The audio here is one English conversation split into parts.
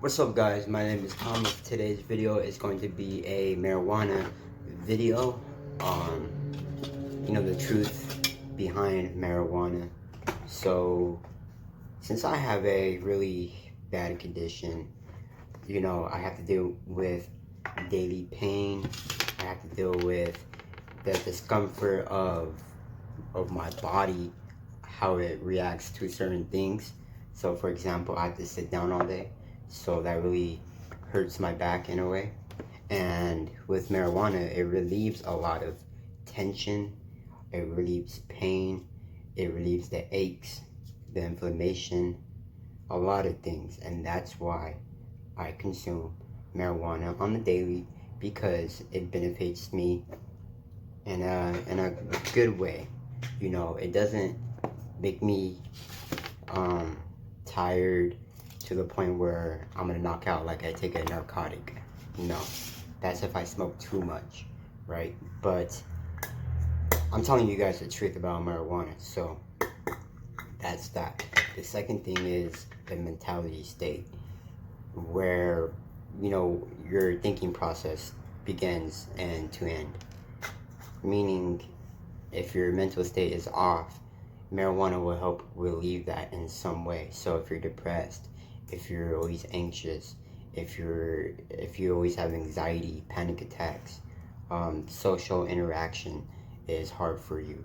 What's up, guys? My name is Thomas. Today's video is going to be a marijuana video. The truth behind marijuana. So since I have a really bad condition, I have to deal with daily pain. I have to deal with the discomfort of my body, how it reacts to certain things. So for example, I have to sit down all day, so that really hurts my back in a way. And with marijuana, it relieves a lot of tension, it relieves pain, it relieves the aches, the inflammation, a lot of things. And that's why I consume marijuana on the daily, because it benefits me in a good way. It doesn't make me tired to the point where I'm gonna knock out like I take a narcotic. No, that's if I smoke too much, right? But I'm telling you guys the truth about marijuana, so that's that. The second thing is the mentality state, where your thinking process begins end to end. Meaning, if your mental state is off, marijuana will help relieve that in some way. So if you're depressed, if you're always anxious, if you always have anxiety, panic attacks, social interaction is hard for you.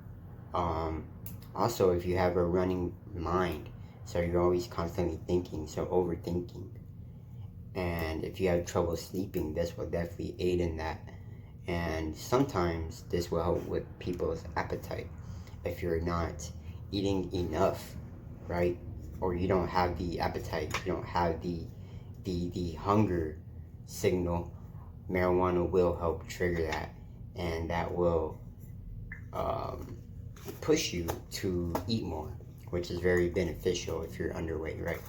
Also, if you have a running mind, so you're always constantly thinking, so overthinking. And if you have trouble sleeping, this will definitely aid in that. And sometimes this will help with people's appetite. If you're not eating enough, right? Or you don't have the appetite, you don't have the hunger signal, marijuana will help trigger that, and that will push you to eat more, which is very beneficial if you're underweight, right?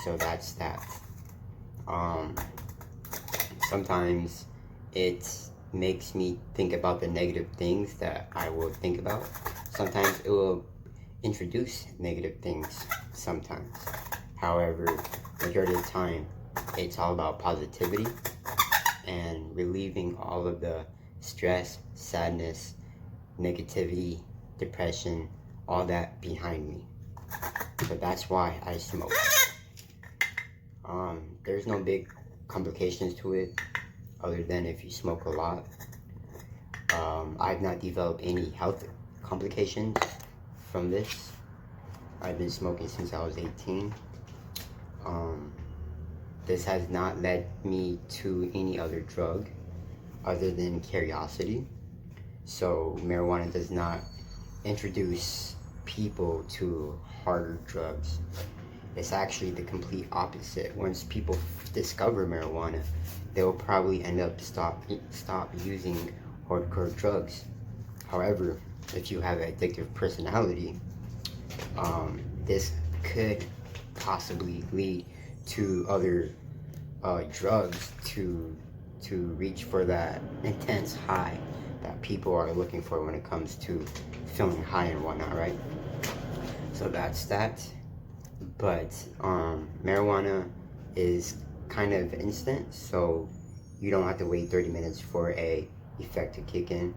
So that's that. Sometimes it makes me think about the negative things that I will think about. Sometimes it will introduce negative things sometimes. However, majority of the time, it's all about positivity and relieving all of the stress, sadness, negativity, depression, all that behind me. So that's why I smoke. There's no big complications to it, other than if you smoke a lot. I've not developed any health complications from this. I've been smoking since I was 18. This has not led me to any other drug other than curiosity. So marijuana does not introduce people to harder drugs. It's actually the complete opposite. Once people discover marijuana, they'll probably end up stop using hardcore drugs. However, if you have an addictive personality, this could possibly lead to other drugs to reach for that intense high that people are looking for when it comes to feeling high and whatnot, right? So that's that. But marijuana is kind of instant, so you don't have to wait 30 minutes for a effect to kick in.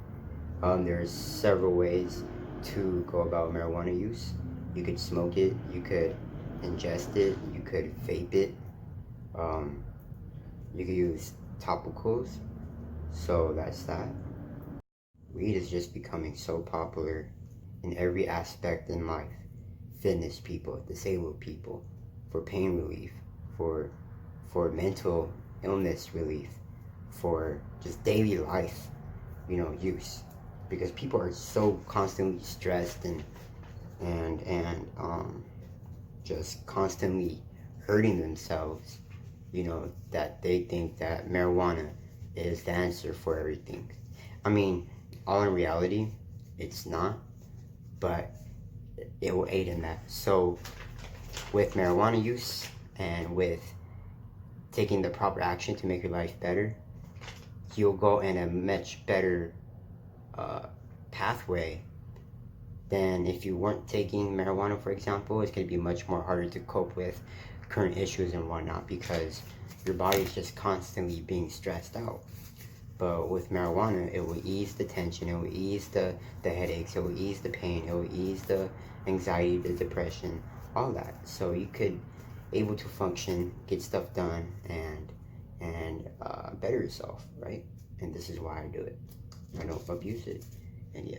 There's several ways to go about marijuana use. You could smoke it, you could ingest it, you could vape it, you could use topicals. So that's that. Weed is just becoming so popular in every aspect in life. Fitness people, disabled people, for pain relief, for mental illness relief, for just daily life, use. Because people are so constantly stressed and just constantly hurting themselves, that they think that marijuana is the answer for everything. I mean, all in reality, it's not, but it will aid in that. So with marijuana use and with taking the proper action to make your life better, you'll go in a much better pathway than if you weren't taking marijuana, for example. It's going to be much more harder to cope with current issues and whatnot, because your body is just constantly being stressed out. But with marijuana, it will ease the tension, it will ease the headaches, it will ease the pain, it will ease the anxiety, the depression, all that. So you could able to function, get stuff done, and better yourself, right? And this is why I do it. I don't abuse it, and yeah.